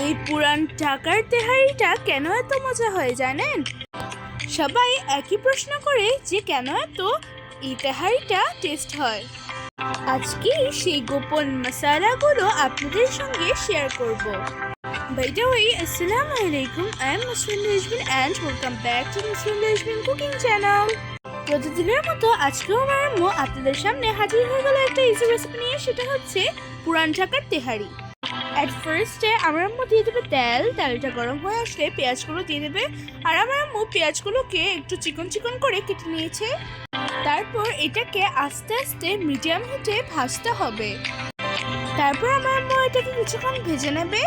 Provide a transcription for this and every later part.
এই পুরান ঢাকার তেহারিটা কেন এত মজা হয় জানেন? সবাই একই প্রশ্ন করে যে কেন এত এই তেহারিটা টেস্ট হয়। আজকে সেই গোপন মশলাগুলো আপনাদের সঙ্গে শেয়ার করব। By the way, Assalamu alaikum. I am Muslim Rajmin and welcome back to Muslim Rajmin Cooking Channel. প্রতিদিনের মতো আজকেও আমার আম্মু আপনাদের সামনে হাজির হয়ে গেল একটা ইজি রেসিপি নিয়ে, সেটা হচ্ছে পুরান ঢাকার তেহারি। অ্যাট ফার্স্টে আমার আম্মু দিয়ে দেবে তেলটা গরম হয়ে আসলে পেঁয়াজগুলো দিয়ে দেবে। আর আমার আম্মু পেঁয়াজগুলোকে একটু চিকন চিকন করে কেটে নিয়েছে। তারপর এটাকে আস্তে আস্তে মিডিয়াম হিটে ভাজতে হবে। তারপর আমার আম্মু এটাকে কিছুক্ষণ ভেজে নেবে।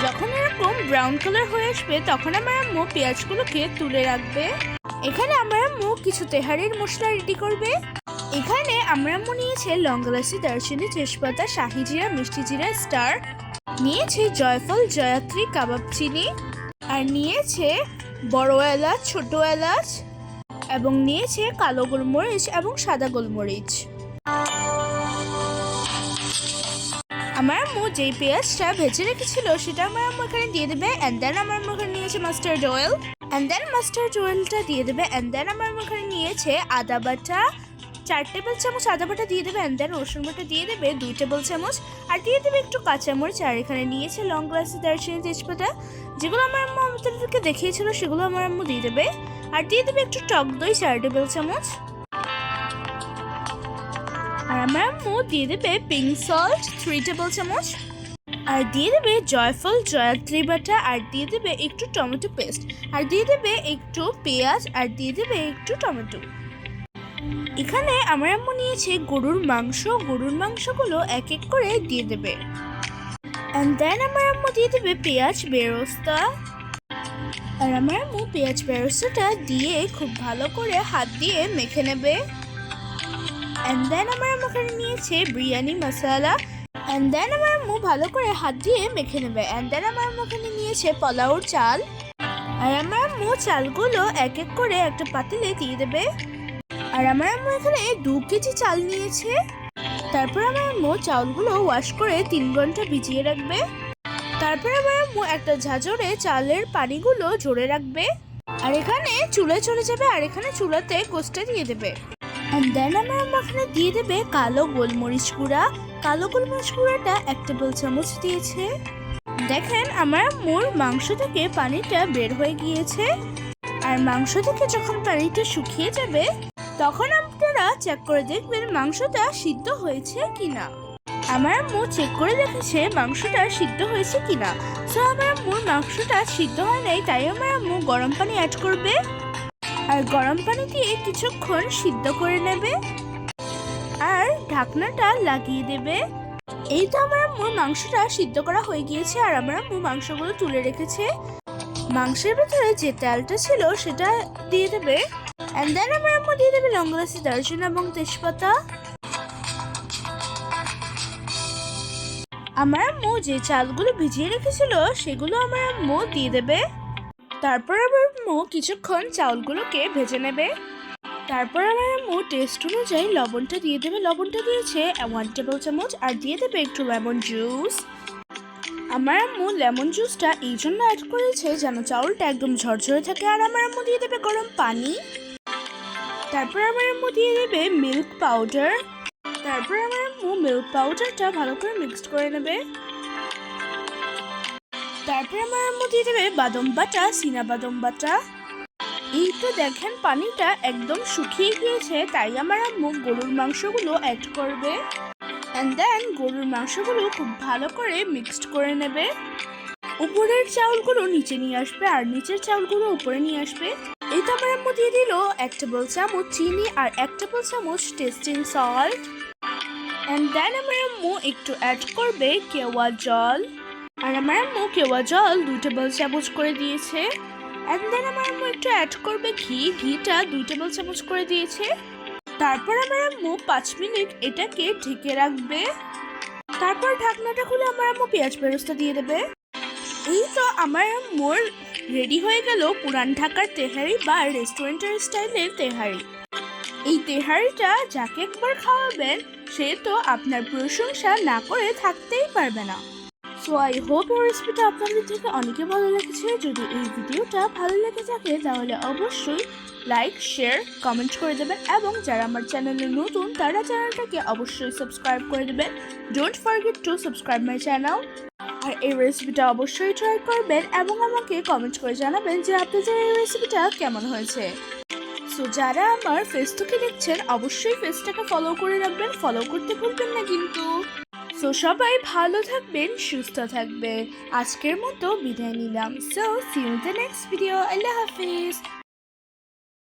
যখন এরকম ব্রাউন কালার হয়ে আসবে তখন আমার আম্মু পেঁয়াজগুলোকে তুলে রাখবে। এখানে আমার আম্মু কিছু তেহারির মশলা রেডি করবে। এখানে আমার আম্মু নিয়েছে লং এলাচি, দারচিনি, তেজপাতা, শাহি জিরা, মিষ্টি জিরা, স্টার, নিয়েছে জয়ফল, জয়াত্রী, কাবাব চিনি, আর নিয়েছে বড় এলাচ, ছোট এলাচ, এবং নিয়েছে কালো গোলমরিচ এবং সাদা গোলমরিচ। আমার আম্মু যেই পেঁয়াজটা ভেজে রেখেছিল সেটা আমার আম্মু এখানে দিয়ে দেবে। অ্যান্ড দেন আমার আম্মু এখানে নিয়েছে mustard oil, and then mustard অয়েলটা দিয়ে দেবে। অ্যান্ড দেন আমার আম্মু এখানে নিয়েছে আদা বাটা 4 টেবিল চামচ আদা বাটা দিয়ে দেবে। অ্যান্ড দেন রসুন বাটা দিয়ে দেবে 2 টেবিল চামচ, আর দিয়ে দেবে একটু কাঁচামরিচ। আর এখানে নিয়েছে লং এলাচি, দারচিনি, তেজপাতা, যেগুলো আমার আম্মু আমাদেরকে দেখিয়েছিল সেগুলো আমার আম্মু দিয়ে দেবে। আর দিয়ে দেবে একটু টক দই 4 টেবিল চামচ। আর আমার আম্মু দিয়ে দেবে পিঙ্ক সল্ট 3 টেবিল চামচ, আর দিয়ে দেবে জয়ফল, জয়াত্রী বাটা, আর দিয়ে দেবে একটু টমেটো পেস্ট, আর দিয়ে দেবে একটু পেঁয়াজ, আর দিয়ে দেবে একটু টমেটো। এখানে আমার আম্মু নিয়েছে গরুর মাংসগুলো এক এক করে দিয়ে দেবে। অ্যান্ড দেন আমার আম্মু দিয়ে দেবে পেঁয়াজ বেরেস্তা। আর আমার আম্মু পেঁয়াজ বেরেস্তাটা দিয়ে খুব ভালো করে হাত দিয়ে মেখে নেবে। অ্যান্ড দেন আমার আম্মু এখানে নিয়েছে বিরিয়ানি মশলা। অ্যান্ড দেন আমার আম্মু ভালো করে হাত দিয়ে মেখে নেবে। অ্যান্ড দেন আমার আম্মু এখানে নিয়েছে পোলাওর চাল। আর আমার আম্মু চালগুলো এক এক করে একটা পাতিলে দিয়ে দেবে। আর আমার আম্মু এখানে 2 কেজি চাল নিয়েছে। তারপর আমার আম্মু চাউলগুলো ওয়াশ করে 3 ঘন্টা ভিজিয়ে রাখবে। তারপর আমার আম্মু একটা ঝাঁঝরে চালের পানিগুলো ঝরে রাখবে। আর এখানে চুলায় চলে যাবে, আর এখানে চুলাতে গোশতটা দিয়ে দেবে। অ্যান্ড দেন আমার আম্মু এখানে দিয়ে দেবে কালো গোলমরিচ গুঁড়াটা 1 টেবিল চামচ দিয়েছে। দেখেন আমার আম্মুর মাংস থেকে পানিটা বের হয়ে গিয়েছে। আর মাংস থেকে যখন পানিটা শুকিয়ে যাবে তখন আপনারা চেক করে দেখবেন মাংসটা সিদ্ধ হয়েছে কিনা। আমার আম্মু চেক করে দেখেছে মাংসটা সিদ্ধ হয়েছে কিনা। সো আমার আম্মুর মাংসটা সিদ্ধ হয় নাই, তাই আমার আম্মু গরম পানি অ্যাড করবে। আর গরম পানি দিয়ে কিছুক্ষণ সিদ্ধ করে নেবে আর ঢাকনাটা লাগিয়ে দেবে। এই তো আমার আম্মুর মাংসটা সিদ্ধ করা হয়ে গিয়েছে। আর আমার আম্মু মাংসগুলো তুলে রেখেছে। মাংসের ভেতরে যে তেলটা ছিল সেটা দিয়ে দেবে। অ্যান্ড দেন আমার আম্মু দিয়ে দেবে লং এলাচি, দারচিনি এবং তেজপাতা। আমার আম্মু যে চালগুলো ভিজিয়ে রেখেছিল সেগুলো আমার আম্মু দিয়ে দেবে। তারপর আমার আম্মু কিছুক্ষণ চাউলগুলোকে ভেজে নেবে। তারপর আমার আম্মু টেস্ট অনুযায়ী লবণটা দিয়ে দেবে। লবণটা দিয়েছে 1 টেবিল চামচ, আর দিয়ে দেবে একটু লেমন জুস। আমার আম্মু লেমন জুসটা এই জন্য অ্যাড করেছে যেন চাউলটা একদম ঝরঝরে থাকে। আর আমার আম্মু দিয়ে দেবে গরম পানি। তারপর আমার আম্মু দিয়ে দেবে মিল্ক পাউডার। তারপর আমার আম্মু মিল্ক পাউডারটা ভালো করে মিক্সড করে নেবে। তারপর আমার আম্মু দিয়ে দেবে বাদাম বাটা, চীনাবাদাম বাটা। এই তো দেখেন পানিটা একদম শুকিয়ে গিয়েছে, তাই আমার আম্মু গরুর মাংসগুলো অ্যাড করবে। অ্যান্ড দেন গরুর মাংসগুলো খুব ভালো করে মিক্সড করে নেবে। উপরের চাউলগুলো নিচে নিয়ে আসবে আর নিচের চাউলগুলো উপরে নিয়ে আসবে। এই তো আমার আম্মু দিয়ে দিল 1 টেবিল চামচ চিনি আর 1 টেবিল চামচ টেস্টিং সল্ট। অ্যান্ড দেন আমার আম্মু একটু অ্যাড করবে কেওয়া জল। আর আমার আম্মু কেওয়া জল 2 টেবিল চামচ করে দিয়েছে। অ্যান্ড দেন আমার আম্মু একটু অ্যাড করবে ঘিটা 2 টেবিল চামচ করে দিয়েছে। তারপর আমার আম্মু 5 মিনিট এটাকে ঢেকে রাখবে। তারপর ঢাকনাটা খুলে আমার আম্মু পেঁয়াজ বেরেস্তা দিয়ে দেবে। এই তো আমার আম্মুর রেডি হয়ে গেল পুরান ঢাকার তেহারি বা রেস্টুরেন্টের স্টাইলের তেহারি। এই তেহারিটা যাকে একবার খাওয়াবেন সে তো আপনার প্রশংসা না করে থাকতেই পারবে না। সো সো আই হোপ এই রেসিপিটা আপনাদের থেকে অনেকে ভালো লেগেছে। যদি এই ভিডিওটা ভালো লেগে থাকে তাহলে অবশ্যই লাইক, শেয়ার, কমেন্ট করে দেবেন এবং যারা আমার চ্যানেলে নতুন তারা চ্যানেলটাকে অবশ্যই সাবস্ক্রাইব করে দেবেন। Don't forget to subscribe my channel. আর এই রেসিপিটা অবশ্যই ট্রাই করবেন এবং আমাকে কমেন্ট করে জানাবেন যে আপনাদের এই রেসিপিটা কেমন হয়েছে। সো যারা আমার ফেসবুকে দেখছেন অবশ্যই পেজটাকে ফলো করে রাখবেন, ফলো করতে ভুলবেন না কিন্তু। সো সবাই ভালো থাকবেন, সুস্থ থাকবেন। আজকের মতো বিদায় নিলাম। So see you in the next video. আল্লাহ হাফিজ।